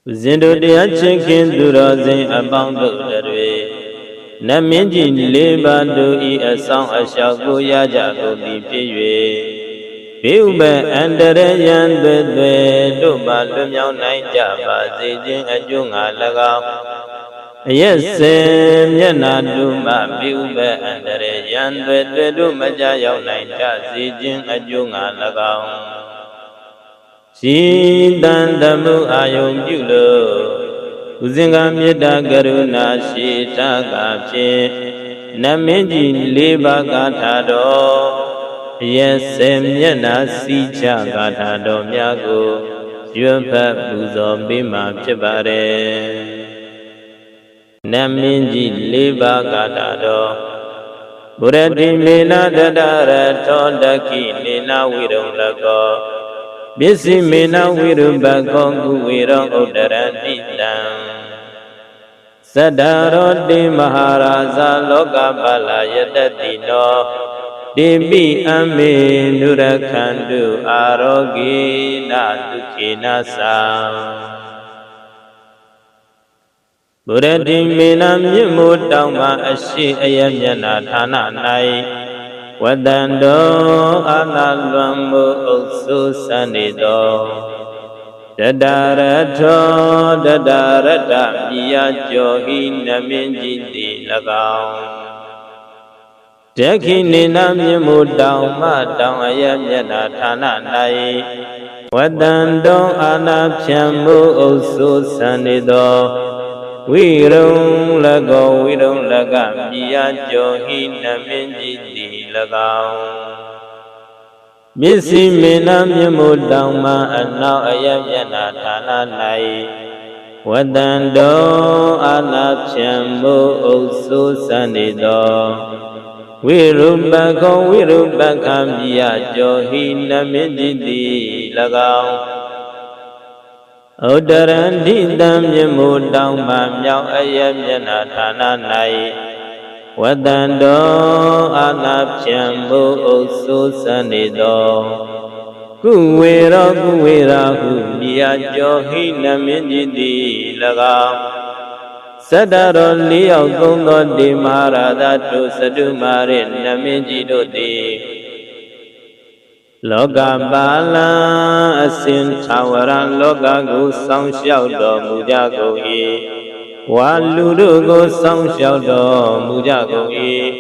Zindu dia chicken durazin about the Naminji labor do e a song a shall go yaja go be pay. Bilbe and the rayan the Duba Lumia Naija Bazijin a Junga Laga. Yes, Yana Duma Bilbe and the rayan the Dumaja Naija Zijin a Junga Laga. She done the mu ayom yulo Uzinga Mida Garuna she tagache Naminji liba gatado Yes, Yana Sicha gatado Miago Yupa Buzo Bima Chibare Naminji liba gatado Burati Mina Dadara Tondaki Nina Widom Lago Bisi Mina Wiruba Kongu Wiro Udaranditam Sadaro de Maharaza Loka Bala Yadadino Debi Ame Nurakandu Arogi Nadukina Sam Burati Mina Mimutama Ashi Ayamyana Thana Nai Wadando analambo osu sanido Dadarato dadarata miya johi naminjindi lagao Dekini namimu dauma ayamyana thana nai Wadando anapyamu osu sanido Wirung laga miya johi naminjindi lagao Misi mina mimu dauma anau ayamyana thana nai Wadando anapyamu osu sanido Wirubaka miya johi naminjindi lagao Udarandi damyamu dauma myau ayamyana thana nai Wadando anapyamu osu sanido Kuwera hu miya johi naminjindi laga Sadaro liyao gondo di maharadatu sadumare naminjido di Loga bala asin chawara loga gu song xiao do muja go yi Waludu gu song xiao do muja go yi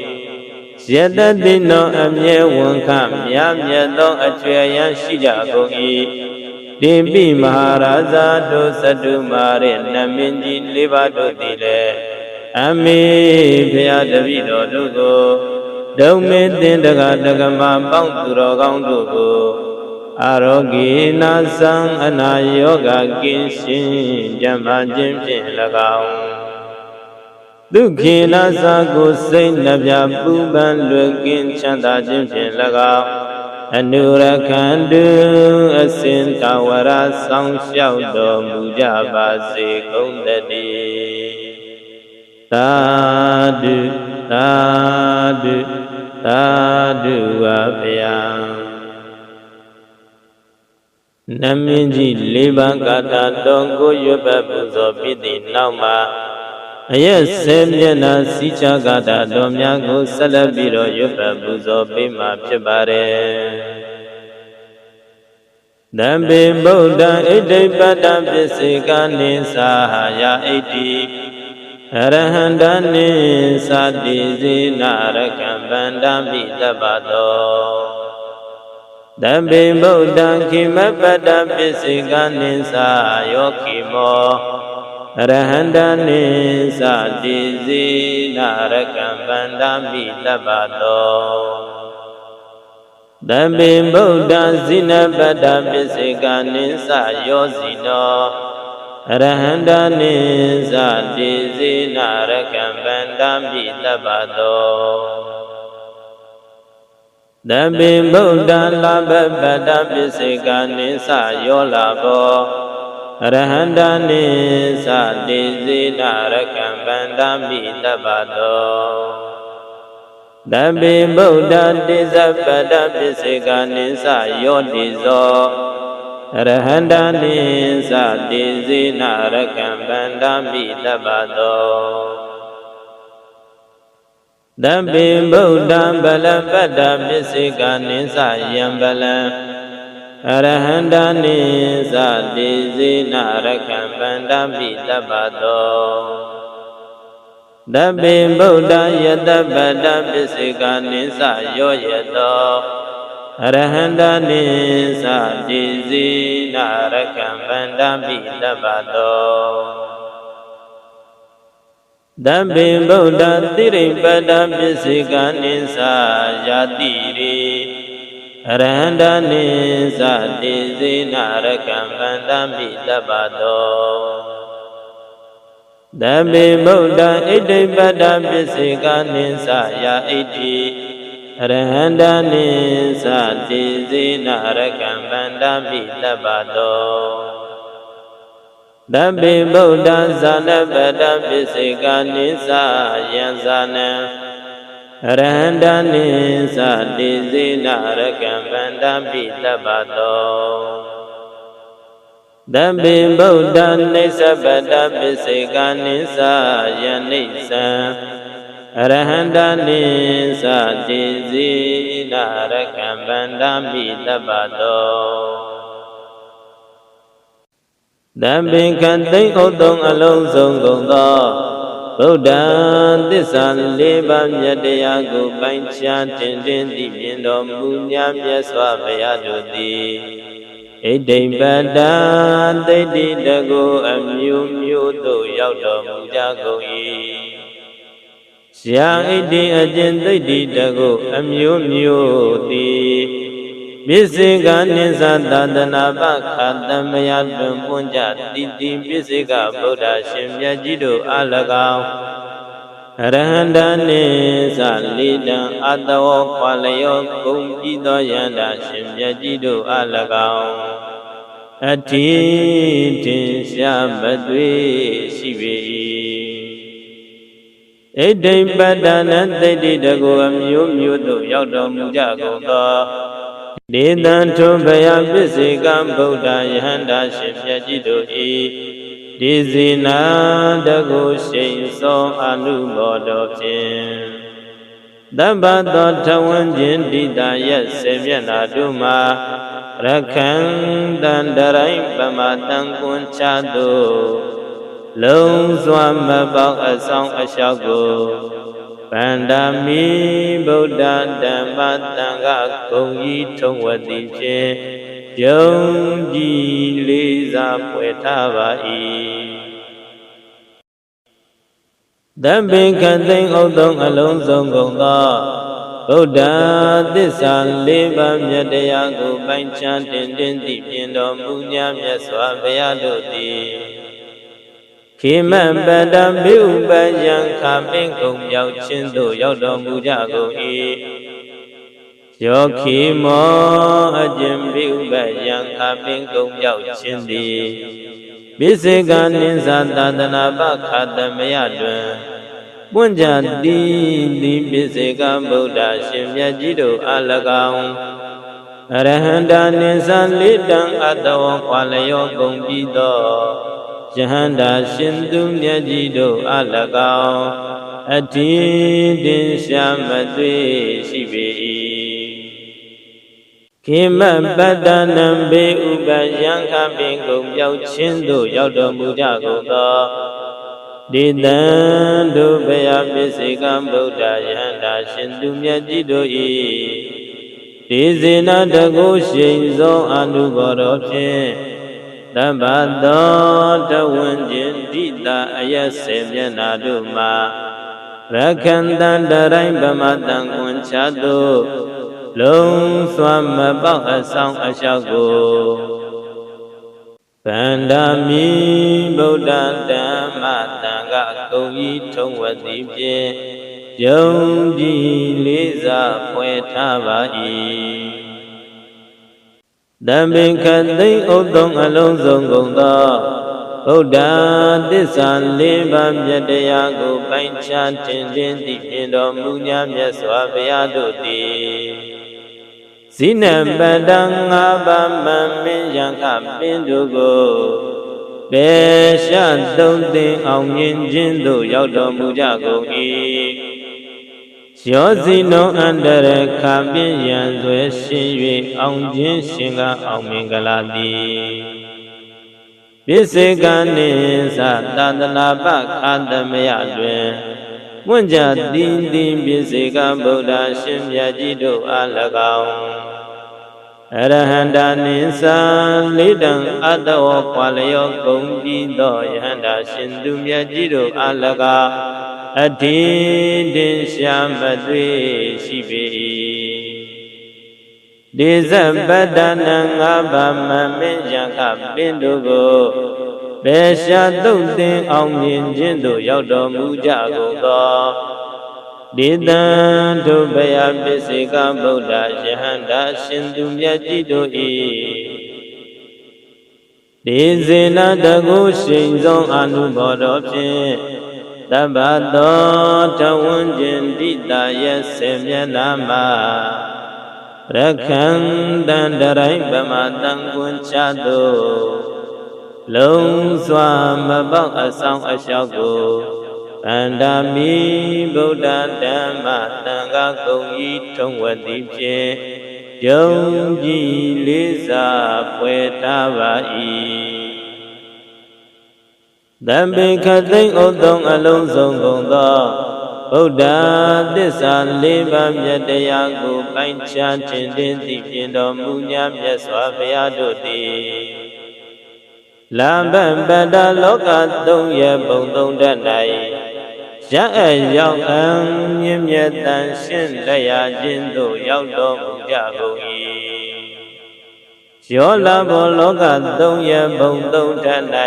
Sieta dino amye wonka mya do achweyan shija go yi Dimbi maharaza do sadumare naminji liba do dile Ami bhaya davido do go Daume Dindaga Dagama Banguro Gandugo Arogi Nasang Anayoga Ginshin Jama Jimshin Lagao Duki Nasago Saint Nabya Buban Lugin Chanda Jimshin Lagao Anura Kandu Asin Tawara Sang Xiao Do Mujaba Se Kondadi Tadu Tadu Abhyam Naminji liba kata dongo yoba buzo piti nauma Ayas semyana sicha kata domyago salabiro yoba buzo pima pibare Dambi Buddha iti pada pisika nisahaya iti Arahantani sadizi narakambandami dabado Dambi Buddha kimapada pisika nisa yokimo Arahantani sadizi narakambandami dabado Dambi Buddha zinapada pisika nisa yosino Arahantani sadizi narakambandami dabado Dambi Buddha lababada pisika nisa yolabo Arahantani sadizi narakambandami dabado Dambi Buddha Disapada Pisika Nisa Yodizo ရဟန္တာနိသတိဇေနရကံဗန္ဓမိတပ္ပတောတပ္ပိဗုဒ္ဓံဗလပတ္တပစ္စေကနိသယံဗလံအရဟန္တာနိသတိဇေနရကံဗန္ဓမိတပ္ပတောတပ္ပိဗုဒ္ဓယတပတ္တပစ္စေကနိသယောယတောအရဟန္တာနိသတိဇေနရကံဗန္ဓမိတပ္ပတောတပ္ပိဗုဒ္ဓတိရိပတ္တပစ္စေကနိသယာတိရိအရဟန္တာနိသတိဇေနရကံဗန္ဓမိတပ္ပတောတပ္ပိဗုဒ္ဓဣတိပတ္တပစ္စေကနိသယာဣတိအရဟန္တာနိသတိဇေနရကံဗန္ဓမိတပ္ပတောတပ္ပိဗုဒ္ဓဇာနပတ္တပစ္စေကနိသယံဇာနံအရဟန္တာနိသတိဇေနရကံဗန္ဓမိတပ္ပတောတပ္ပိဗုဒ္ဓနိစ္စပတ္တပစ္စေကနိသယံနိစ္စံအရဟန္တာနိသတိဇေနရကံဗန္ဓမိတပ္ပတောတပ္ပိကတိဥတ္တုံအလုံးစုံကုန်သောဗုဒ္ဓသစ္စာလေးပါးမြတ်တရားကိုပိုင်းခြားတင်သိမြင်တော်မူမြတ်မြတ်စွာဘုရားတို့သည်ဣတိပတ္တသိတိတကိုအမျိုးမျိုးသို့ရောက်တော်မူကြကုန်၏ရှာဣတိအကျင့်သိတိတကိုအမျိုးမျိုးသည်ပစ္စေကနိသသာသနာပခာတမယတွင်ပွင့်ကြတိတိပစ္စေကဗုဒ္ဓရှင်မြတ်ကြီးတို့အား၎င်းအရဟန္တာနိသလိတံအတဝခွာလျောဂုံပြီးသောယန္တာရှင်မြတ်ကြီးတို့အား၎င်းအထိတင်ရှားမသွေရှိပေ၏ဣတိပတ္တနာသိတိတကိုအမျိုးမျိုးသို့ရောက်တော်မူကြကုန်သောဒေသံထုဘယပစ္စေကဗုဒ္ဓယဟန္တာရှင်မြတ်ကြီးတို့၏ဒီဇေနာတကိုရှိန်သောအနုဘောတော်ဖြင့်တပ္ပသောထဝန်းခြင်းတိတာရဲ့ဆေမျက်နာတို့မှာရခန္တံတရိုင်းပမတံကွန်ချသို့လုံးစွာမပေါအဆောင်အလျှောက်ကိုဗန္ဓမိဗုဒ္ဓဓမ္မသံဃာဂုံကြီးထုံဝတိဖြင့်ယုံကြည်လေးစားဖွယ်ထားပါ၏တပ္ပိကသိဉ္ဥတ္တုံအလုံးစုံကုန်သောဗုဒ္ဓသစ္စာလေးပါးမြတ်တရားကိုပိုင်းခြားတင်သိမြင်တော်မူမြတ်မြတ်စွာဘုရားတို့သည်ခေမပတ္တမိဥပယံခါပင်ကုန်မြောက်ခြင်းသို့ရောက်တော်မူကြကုန်၏ယောခိမောအကျင့်မိဥပယံခါပင်ကုန်မြောက်ခြင်းသည်ပစ္စေကနိသသာသနာပခာတမယတွင်ပွင့်ကြသည်ပစ္စေကဗုဒ္ဓရှင်မြတ်ကြီးတို့အား၎င်းအရဟန္တာနိသလိတံအတဝခွာလျောဂုံပြီးသောယဟန္တာရှင်သူမြတ်ကြီးတို့အား၎င်းအထိတင်ရှားမသွေရှိပေ၏ခေမပတ္တနံဘေဥပယံခပင်ကုန်ပြောက်ခြင်းသို့ရောက်တော်မူကြကုန်သောဒေသံတို့ဘယပစ္စေကဗုဒ္ဓယဟန္တာရှင်သူမြတ်ကြီးတို့၏ဒေဇေနတကုရှိန်သောအနုဘောတော်ဖြင့်တပ္ပသောတဝန်းခြင်းတိတာအယက်စေမျက်နာတို့မှာရခန္တံတရိုင်းဗမတံကွန်ချသို့လုံးစွာမပေါအဆောင်အလျှောက်ကိုဗန္ဓမိဗုဒ္ဓဓမ္မသံဃာဂုံကြီးထုံဝတိဖြင့်ယုံကြည်လေးစားဖွယ်ထားပါ၏တပ္ပိကသိဉ္ဥတ္တုံအလုံးစုံကုန်သောဗုဒ္ဓသစ္စာလေးပါးမြတ်တရားကိုပိုင်းခြားတင်သိမြင်တော်မူ냐မြတ်စွာဘုရားတို့သည် ဇိနပတံငါးပါးမမင်းယံခပင်တို့ကိုဘေရှသုံးသိအောင်မြင်ခြင်းသို့ရောက်တော်မူကြကုန်၏ယောဇိနောအန္တရခပင်ယံဆွဲရှင်၍အောင်ခြင်းရှင်ကအောင်မင်္ဂလာသည်ပိစေကနိသသန္တနာပခာသမယတွင်ဝဉ္ဇတိတိပိစေကဗုဒ္ဓရှင်မြတ်ကြီးတို့အား၎င်းအရဟန္တာနိသလေးတံအတ္တဝကွာလျောကုန်ပြီးသောယဟန္တာရှင်သူမြတ်ကြီးတို့အား၎င်းအထိတင်ရှာမသွေရှိပေ၏ဒေဇပတ္တနံငါးပါးမမင်းယံခပင်တို့ကိုဘေရှာသုတ်သင်အောင်မြင်ခြင်းသို့ရောက်တော်မူကြကုန်သောဒေတံတို့ဘယပစ္စေကဗုဒ္ဓယဟန္တာရှင်သူမြတ်ကြီးတို့၏ဒေဇေနတကုရှိန်သောအနုဘောတော်ဖြင့်တပ္ပသောတဝဉ္ဇင်တိတာယဆေမျက်နာမှာရခန္တံတရိုင်းဗမတံကွန်ချသို့လုံးစွာမပေါက်အဆောင်အလျှောက်ကိုဗန္ဒာမိဗုဒ္ဓဓမ္မသံဃာကုန်ဤထုံးဝတ်သည်ဖြင့်ယုံကြည်လေးစားဖွယ်ထားပါ၏တံပေခသိမ့်ဥသုံးအလုံးစုံကုန်သောဗုဒ္ဓသစ္စာလေးပါးမြတ်တရားကိုပိုင်းခြားခြင်းသိပြင်တော်မူညာမြတ်စွာဘုရားတို့သည်လမ္ဗပတ္တလောကသုံးရဘုံသုံးတတ်၌ရအပ်ရောက်အံမြင့်မြတ်တန်ရှင်းတရားခြင်းသို့ရောက်တော်မူကြကုန်၏ယောလဘောလောကသုံးရဘုံသုံးတတ်၌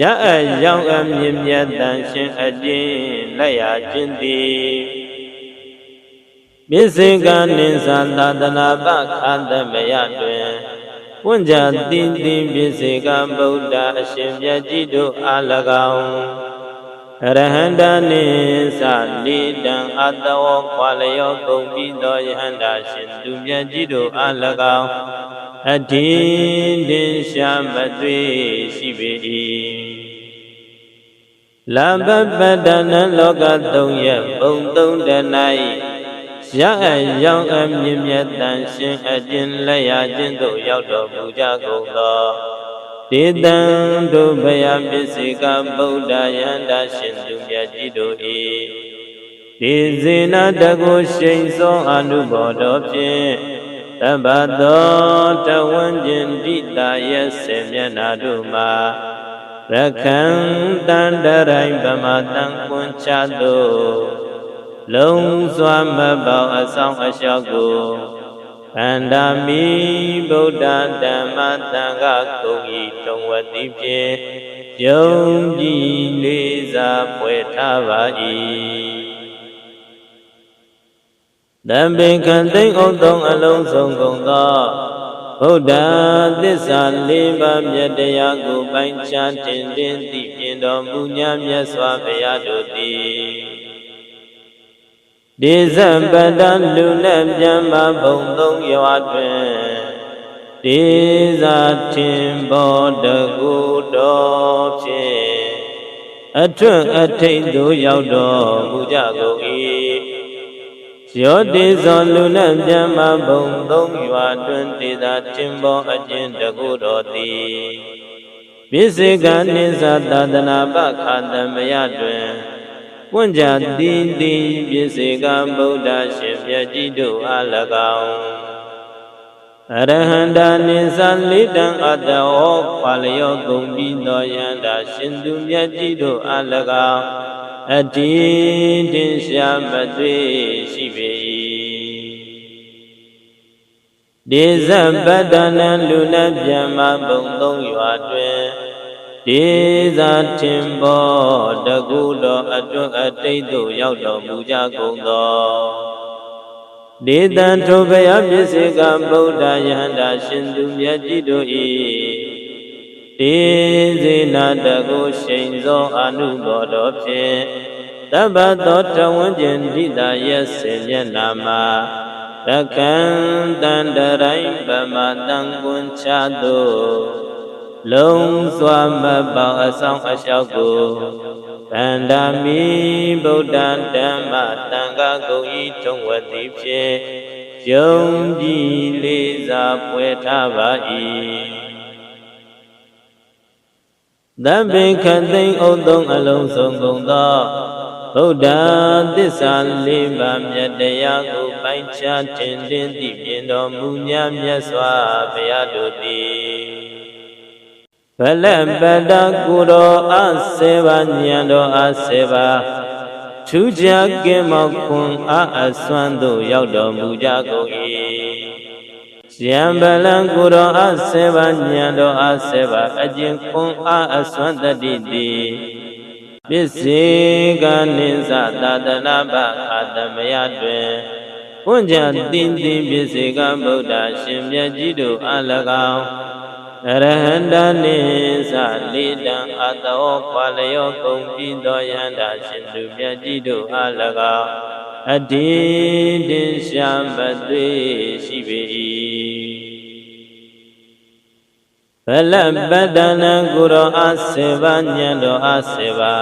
ရအပ်ရောက်အံမြင့်မြတ်တန်ရှင်းအခြင်းလက်ရခြင်းသည်ပိစေကနိသသာသနာပခာသမယတွင်ဝဉ္ဇတိတိပိစေကဗုဒ္ဓအရှင်မြတ်ကြီးတို့အား၎င်းအရဟန္တာနိသလေးတံအတ္တဝခွာလျောကုန်ပြီးသောယဟန္တာရှင်သူမြတ်ကြီးတို့အား၎င်းအထိတင်ရှာမသွေရှိပေ၏လမ္ဗပတ္တနံလောကသုံးရဘုံသုံးတ၌ရအပ်ရောက်အမြင့်မြတ်တန်ရှင်အကျဉ်လက်ရခြင်းသို့ရောက်တော်မူကြကုန်သောဒေတံတို့ဘယပစ္စေကဗုဒ္ဓယန္တာရှင်သူမြတ်ကြီးတို့၏ဒေဇေနတကုရှိန်သောအနုဘောတော်ဖြင့်တပ္ပသောတဝဉ္ဇင်တိတာယဆေမျက်နာတို့မှာရခန္တံတရိုင်းဗမတံကွန်ချသို့လုံးစွာမပေါအဆောင်အလျှောက်ကိုဗန္ဒာမိဗုဒ္ဓဓမ္မသံဃာကုန်ဤထုံးဝတ်သည်ဖြင့်ယုံကြည်လေးစားဖွယ်ထားပါ၏တံပေခသိမ့်ဥသုံးအလုံးစုံကုန်သောဗုဒ္ဓသစ္စာလေးပါးမြတ်တရားကိုပိုင်းခြားတင်သိပြင်တော်မူညာမြတ်စွာဘုရားတို့သည်ဒေဇပတ္တလူနဲ့ပြမ္မာဘုံသုံးရွာတွင်ဒေဇထင်ဘောတကူတော်ဖြင့်အထွတ်အထိပ်သို့ရောက်တော်မူကြကုန်၏ယောဒေဇောလူနဲ့ပြမ္မာဘုံသုံးရွာတွင်ဒေဇထင်ဘောအကျဉ်တကူတော်သည်ပိစေကနိသသာသနာပခာသမယတွင်ဝဉ္ဇတိတိပိစေကဗုဒ္ဓရှင်မြတ်ကြီးတို့အား၎င်းအရဟန္တာနိသလေးတံအတ္တဝခွာလျောကုန်ပြီးသောယန္တာရှင်သူမြတ်ကြီးတို့အား၎င်းအတိတင်ရှာမသွေရှိပေ၏ဒေဇပတ္တနံလူနပြမ္မာဘုံသုံးရွာတွင်ဒေဇထင်ဘောတကူတော်အတွတ်အတိတ်သို့ရောက်တော်မူကြကုန်သောဒေတံထိုဘယပစ္စေကဗုဒ္ဓယဟန္တာရှင်သူမြတ်ကြီးတို့၏ဒေဇေနတကုရှိန်သောအနုဘောတော်ဖြင့်တပ္ပသောတဝဉ္ဇင်တိတာယဆေမျက်နာမှာရ ရကံတန်တရိုင်းဗမာတန်ကွန်ချသို့လုံးစွာမပေါအဆောင်အလျှောက်ကိုဗန္ဒာမိဗုဒ္ဓဓမ္မတန်ခါကုန်ဤထုံဝတ်သည်ဖြင့်ယုံကြည်လေးစားပွဲထားပါ၏သဗ္ဗေခသိင်္ဥသုံးအလုံးစုံကုန်သောဗုဒ္ဓသစ္စာလေးပါးမြတ်တရားကိုပိုင်းခြားထင်သိမြင်တော်မူမြတ်မြတ်စွာဘုရားတို့သည်ဗလပတ္တကုရောအဆေပါဉာဏ်တော်အဆေပါထူးခြားကင်းမောခွန်အားအစွမ်းသို့ရောက်တော်မူကြကုန်၏ယံဗလံကုရောအဆေပါဉာဏ်တော်အဆေပါအကျင့်ခွန်အားအစွမ်းတတိတိပစ္စေကနိသသာသနာပအာတမယတွင်ဝဉ္ဇတိတိပစ္စေကဗုဒ္ဓရှင်မြတ်ကြီးတို့အား၎င်းအရဟန္တာနိသလေးတံအတောခွာလျောကုန်ပြီးသောယန္တာရှင်သူမြတ်ကြီးတို့အား၎င်းအတ္တိတင်ရှာမသွေရှိပေ၏ဗလပတ္တနာကုရောအဆေပါဉာဏ်တော်အဆေပါ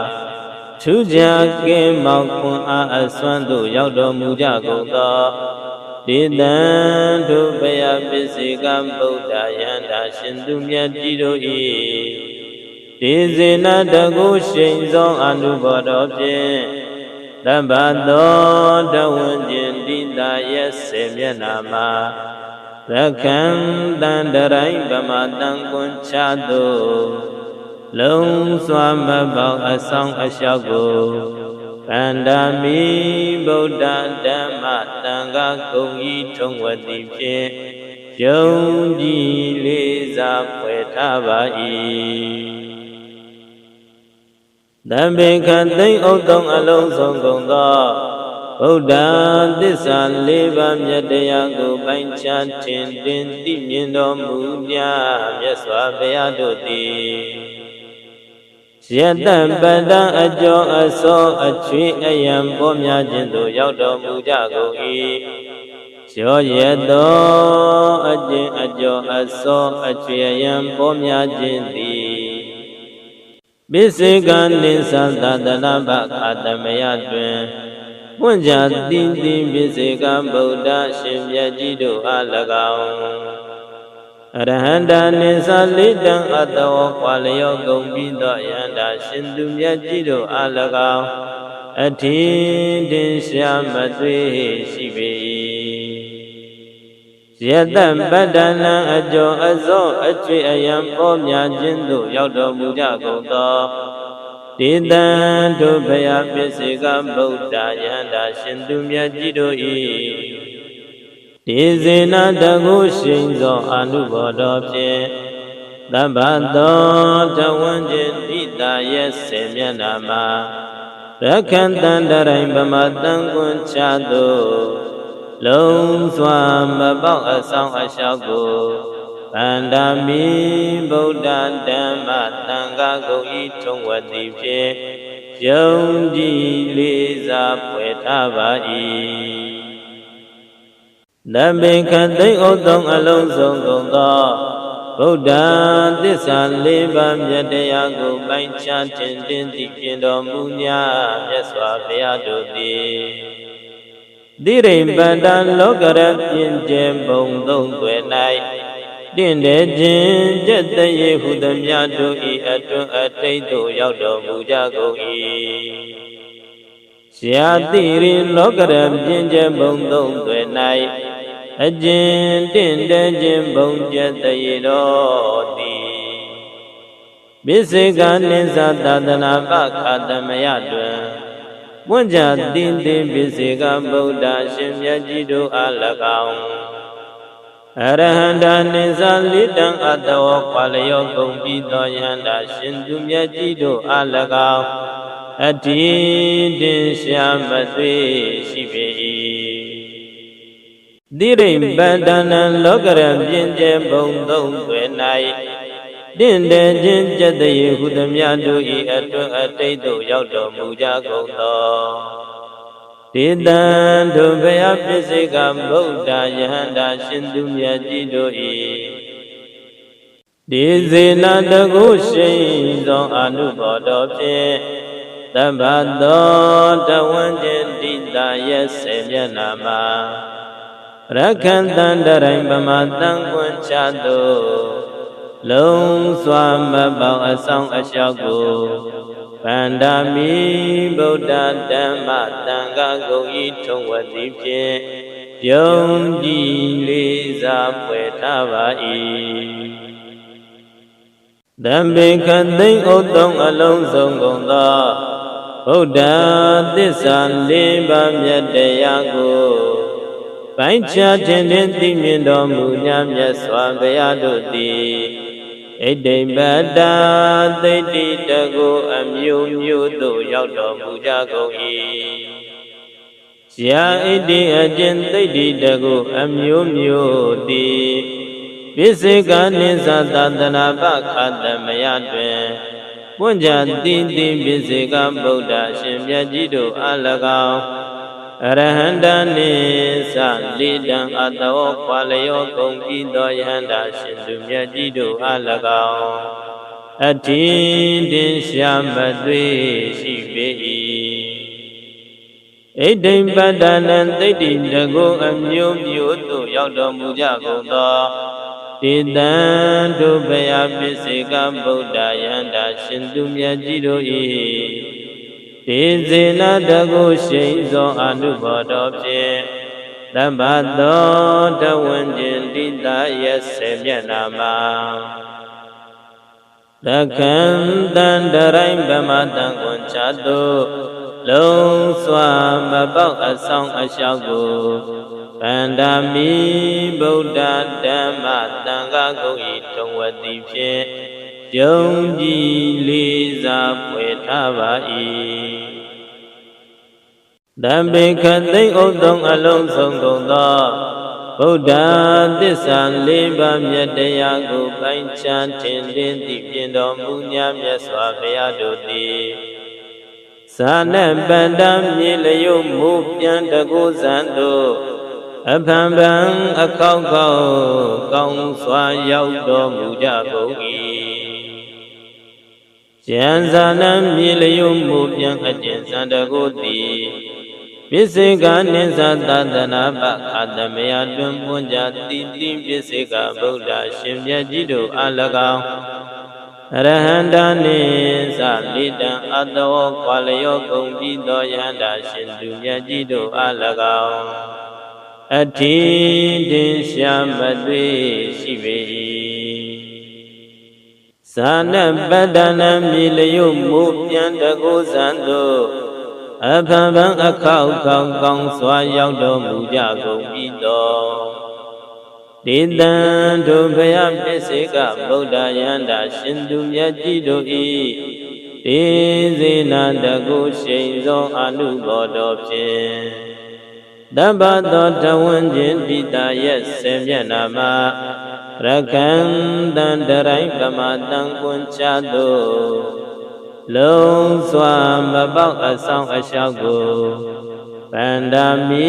ထူးခြားကင်းမောက်ခွန်အားအစွမ်းသို့ရောက်တော်မူကြကုန်သောဒေသံတို့ဘယပစ္စေကဗုဒ္ဓယန္တာရှင်သူမြတ်ကြီးတို့၏ဒေဇေနတကုရှိန်သောအနုဘောတော်ဖြင့်သဗ္ဗသောတဝဉ္ဇဉ်တိတာရဲ့စေမျက်နာမှာရကံတန်တရိုင်းဗမာတန်ကွန်ချသို့လုံးစွာမပေါအဆောင်အလျှောက်ကိုဗန္ဒာမိဗုဒ္ဓဓမ္မတန်ခါကုန်ဤထုံဝတ်သည်ဖြင့်ယုံကြည်လေးစားဖွယ်ထားပါ၏သဗ္ဗေခသိင်္ဥသုံးအလုံးစုံကုန်သောဗုဒ္ဓသစ္စာလေးပါးမြတ်တရားကိုပိုင်းခြားထင်သိမြင်တော်မူမြတ်မြတ်စွာဘုရားတို့သည်ယတပတ္တအကျော်အစောအချွေအယံပေါ်များခြင်းသို့ရောက်တော်မူကြကုန်၏ရောရသောအကျင့်အကျော်အစောအချွေအယံပေါ်များခြင်းသည်ပစ္စေကနိသသာသနာပအာတမယတွင်ဝဉ္ဇတိတိပစ္စေကဗုဒ္ဓရှင်မြတ်ကြီးတို့အား၎င်းအရဟန္တာနိသလေးတံအတောခွာလျောကုန်ပြီးသောယန္တာရှင်သူမြတ်ကြီးတို့အား၎င်းအထင်တင်ရှာမသွေရှိပေ၏ယတပတ္တနာအကျော်အစောအချွေအယံပေါ်များခြင်းသို့ရောက်တော်မူကြကုန်သောဒေသံတို့ဘယပစ္စေကဗုဒ္ဓယန္တာရှင်သူမြတ်ကြီးတို့၏ဒေဇေနတကုရှိန်သောအနုဘောတော်ဖြင့်သဗ္ဗသောတဝဉ္ဇဉ်တိတာရဲ့စေမျက်နာမှာရခန္တန္တရိုင်းဗမာတန်ကွန်ချသို့လုံးစွာမပေါအဆောင်အလျှောက်ကိုဗန္ဒာမိဗုဒ္ဓဓမ္မတန်ခါကုန်ဤထုံဝတ်သည်ဖြင့်ယုံကြည်လေးစားဖွယ်ထားပါ၏သဗ္ဗေခသိင်္ဥသုံးအလုံးစုံကုန်သောဗုဒ္ဓသစ္စာလေးပါးမြတ်တရားကိုပိုင်းခြားထင်သိမြင်တော်မူမြတ်မြတ်စွာဘုရားတို့သည်တိရိပတ္တလောကရပြင်းကျဲဘုံသုံးွယ်၌တင့်တယ်ခြင်းကျက်တရေဟုသမျှတို့ဤအတွန်းအတိတ်သို့ရောက်တော်မူကြကုန်၏ရှာတိရိလောကရပြင်းကျဲဘုံသုံးွယ်၌အကျဉ်တင့်တယ်ခြင်းဘုံကျက်တရေတော်သည်ပစ္စေကနိသသာသနာပခာတမယတွင်ဝဉ္ဇတိတိပစ္စေကဗုဒ္ဓရှင်မြတ်ကြီးတို့အား၎င်းအရဟန္တာနိသလေးတံအတောခွာလျောကုန်ပြီးသောယန္တာရှင်သူမြတ်ကြီးတို့အား၎င်းအတ္တိတင်ရှာမသွေရှိပေ၏တိရိပတ္တနံလောကရပြင်းကျဲဘုံသုံးွယ်၌တင့်တယ်ခြင်းကျက်တရေဟုသမျှတို့၏အတွန်းအတိတ်သို့ရောက်တော်မူကြကုန်သော ဒေတံဒုဗယပစ္စေကဗုဒ္ဓယဟန္တာရှင်သူမြတ်ကြီးတို့၏ဒီဇေနတကုရှိန်သောအနုဘောတော်ဖြင့်သဗ္ဗသောတဝံကျင်တိတာရဲ့ဆေမျက်နာမှာရက္ခန္တံတရိုင်ပမတံကွန်ချသို့လုံးစွာမပေါအဆောင်အလျှောက်ကိုဗန္ဒာမိဗုဒ္ဓဓမ္မသံဃာကုန်ဤထုံဝတိဖြင့်ယုံကြည်လေးစားဖွယ်ထားပါ၏တံပေခသိမ့်ဥတ္တုံအလုံးစုံကုန်သောဗုဒ္ဓသစ္စာလေးပါးမြတ်တရားကိုပိုင်းခြားထင်ထင်သိမြင်တော်မူ냐မြတ်စွာဘုရားတို့သည်ဣတိပတ္တာသိတ္တိတကုအမျိုးမျိုးသို့ရောက်တော်မူကြကုန်၏ယာဣတိအကျင့်သိတ္တိတကုအမျိုးမျိုးသည်ပိစိကနိသသတနာပခတမယတွင်ပွင့်ကြတိတိပိစိကဗုဒ္ဓရှင်မြတ်ကြီးတို့အား၎င်းအရဟန္တနိသလိတံအတောခွာလျောကုန်ပြီးသောယဟန္တာရှင်သူမြတ်ကြီးတို့အား၎င်းအထင်တင်ရှာမသွေရှိပေ၏ဣတိပတ္တနံသိတ္တိတကုအမျိုးမျိုးသို့ရောက်တော်မူကြကုန်သောဒေတံဒုဗယပစ္စေကဗုဒ္ဓယဟန္တာရှင်သူမြတ်ကြီးတို့၏ဒေဇေနတကုရှိန်သောအနုဘောတော်ဖြင့်သဗ္ဗသောတဝံကျင်တိတာရဲ့ဆေမျက်နာမှာသက္ကံတံတရိုင်ဗမတံကွန်ချသို့လုံးစွာမပေါအဆောင်အလျှောက်ကိုဗန္ဒာမိဗုဒ္ဓဓမ္မသံဃာကုန်ဤထုံဝတိဖြင့်ယုံကြည်လေးစားဖွယ်ထားပါ၏တံပေခသိမ့်ဥတ္တုံအလုံးစုံကုန်သောဗုဒ္ဓသစ္စာလေးပါးမြတ်တရားကိုပိုင်းခြားထင်လင်းသိမြင်တော်မူ냐မြတ်စွာဘုရားတို့သည်သာနပန္တမြေလျုပ်မူပြန်တကုဇံတို့အဖန်ဖန်အခေါက်ခေါက်ကောင်းစွာရောက်တော်မူကြကုန်၏ဉာဏ်ဇာနံမြေလျုပ်မူပြန်အကျဉ်စံတကုသည်ပိစိကနိသသတနာပခတမယတွင်ပွင့်ကြတိတိပိစိကဗုဒ္ဓရှင်မြတ်ကြီးတို့အား၎င်းအရဟန္တာနိသလိတံအတောခွာလျောကုန်ပြီးသောယဟန္တာရှင်သူမြတ်ကြီးတို့အား၎င်းအထင်တင်ရှာမသွေရှိပေ၏သာနပတ္တနံမြေလျုပ်မူပြန်တကုဇံတို့အဖန်ဖန်အခေါက်ခေါက်ကောင်းစွာရောက်တော်မူကြကုန်ပြီးသောဒေတံဒုဗယပစ္စေကဗုဒ္ဓယန္တာရှင်သူမြတ်ကြီးတို့၏ဒေဇေနတကုရှိန်သောအနုဘောတော်ဖြင့်သဗ္ဗသောတဝံကျင်တိတာရဲ့ဆေမျက်နာမှာရက္ခန္တံတရိုင်ပမတံကွန်ချသို့လုံးစွာမပေါအဆောင်အလျှောက်ကိုဗန္ဒာမိ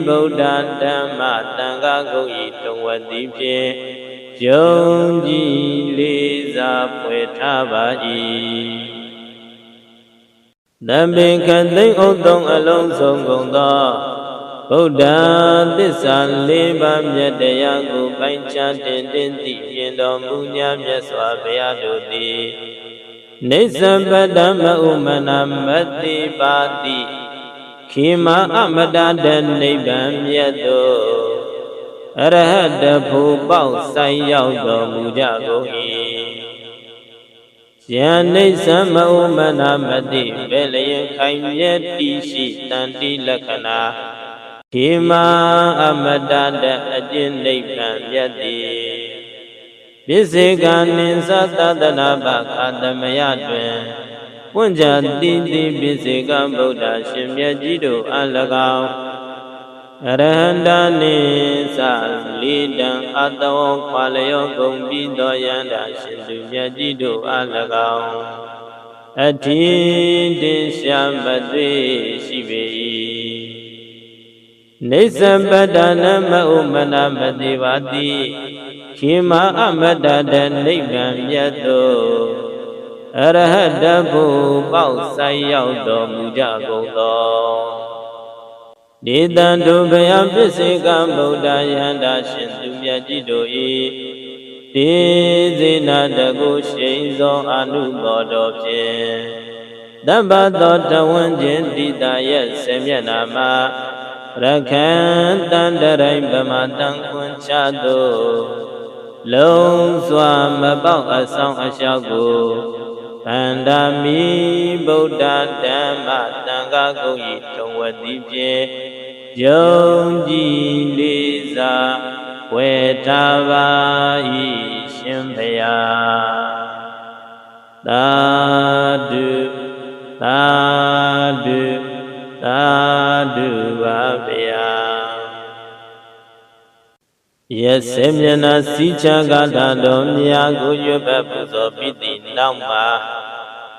ဗုဒ္ဓဓမ္မသံဃာကုန်ဤထုံဝတိဖြင့်ယုံကြည်လေးစားဖွယ်ထားပါ၏တံပေခသိမ့်ဥတ္တုံအလုံးစုံကုန်သောဗုဒ္ဓသစ္စာလေးပါးမြတ်တရားကိုပိုင်းခြားတင်တင်သိမြင်တော်မူ냐မြတ်စွာဘုရားတို့သည်နိစ္စပတ္တမဥမနာမတိပါတိခေမအမတတနိဗ္ဗာန်မြတ်သို့အရဟတဖို့ပေါက်ဆိုင်ရောက်တော်မူကြကုန်၏ယန္နိစ္စမဥမနာမတိဘယ်လျင်ခိုင်မြဲတည်ရှိတန်တိလက္ခဏာခေမအမတတအကျင့်နိဗ္ဗာန်မြတ်သည်ပိစိကနိသသတနာပခတမယတွင်ပွင့်ကြတိတိပိစိကဗုဒ္ဓရှင်မြတ်ကြီးတို့အား၎င်းအရဟန္တာနိသလိတံအတောခွာလျောကုန်ပြီးသောယန္တာရှင်သူမြတ်ကြီးတို့အား၎င်းအထင်တင်ရှာမသွေရှိပေ၏ နေသပတ္တနမဥမနာမတိပါတိခေမအမတ္တတနိဗ္ဗာန်မြတ်သို့အရဟတဘုပေါက်ဆိုင်ရောက်တော်မူကြကုန်သောဒေသံတို့ဘယပစ္စေကဗုဒ္ဓယန္တာရှင်သူမြတ်ကြီးတို့၏ဒေဇေနတကုရှိန်သောအနုဘောတော်ဖြင့်တပ္ပသောတဝန်းခြင်းတိတရဲ့ဆေမျက်နာမှာရခံတန်တရိုင်းဗမာတန်ခွန်ချသို့လုံးစွာမပေါက်အဆောင်အလျှောက်ကိုဗန္ဒာမိဗုဒ္ဓဓမ္မသံဃာကုန်၏တုံဝတိဖြင့်ယုံကြည်လေးစားဝေထားပါ၏ရှင်ဘုရားသာဓုသာဓုသာဓုပါဗျာယစေမျက်နှာစီချဂါထာတော်မြတ်ကိုရွတ်ပတ်ပူဇော်ပြီးသည့်နောက်မှာ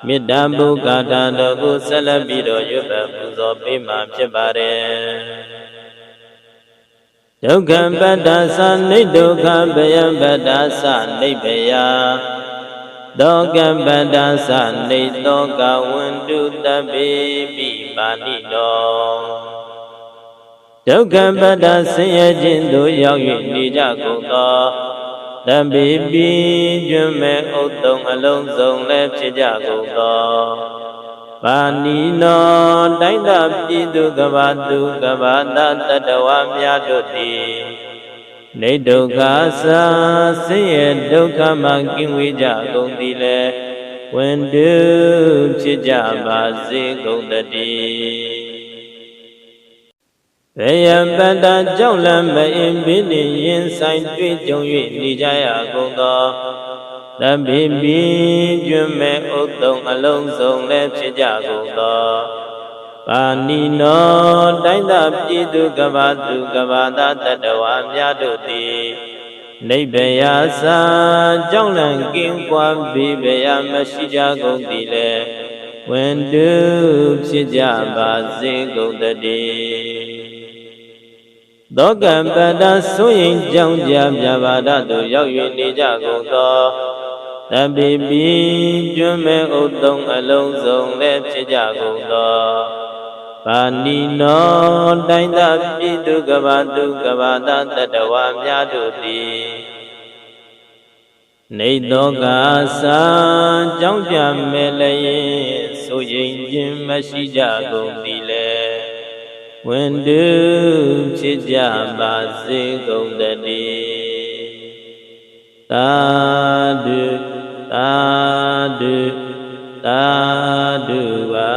မေတ္တာဘုဂါထာတော်ကိုဆက်လက်ပြီးတော့ရွတ်ပတ်ပူဇော်ပေးမှာဖြစ်ပါတယ်ဒုက္ခပတ္တသနိဒုက္ခဘယပတ္တသနိဗ္ဗယသောကပတ္တသနိသောကဝန္တုတပိပိပါဏိနောဒုက္ခပတ္တဆင်းရဲခြင်းသို့ရောက်၍နေကြကုန်သောတပိပိကျွမ်းမဲ့ဥတ္တုံအလုံးစုံလည်းဖြစ်ကြကုန်သောပါဏိနောတိုင်းသာပြည်သူကဘာသူကဘာသာတတဝများတို့သည်နေဒုက္ခသာဆင်းရဲဒုက္ခမှကင်းဝေးကြကုန်သည်လေဝန္တုဖြစ်ကြပါစေကုန်တည်းဘယပတ္တကြောင့်လမ်းမအင်းပိနေရင်ဆိုင်တွေ့ကြုံ၍နေကြရကုန်သောတပိပိကျွမ်းမဲ့ဥတ္တုံအလုံးစုံလည်းဖြစ်ကြကုန်သောပါဏိနောတိုင်းသာပြည်သူကဘာသူကဘာသာတတဝများတို့သည်နိဗ္ဗယသာကြောင့်လန့်ကင်းကွာပြီးဘယမရှိကြကုန်သည်လေဝန္တုဖြစ်ကြပါစေကုန်တည်းသောကပတ္တဆိုရင်ကြောင့်ကြပြပါဒသို့ရောက်၍နေကြကုန်သောတပိပိကျွမ်းမဲ့ဥတ္တုံအလုံးစုံလည်းဖြစ်ကြကုန်သောပါဏိနောတိုင်းသာပြည်သူကဘာသူကဘာသာတတဝများတို့သည်နေသောကသာကြောင့်ကြမဲ့လည်းဆိုရင်ခြင်းမရှိကြကုန်သည်လေဝန္တုဖြစ်ကြပါစေကုန်တည်းသာဓုသာဓုသာဓုပါ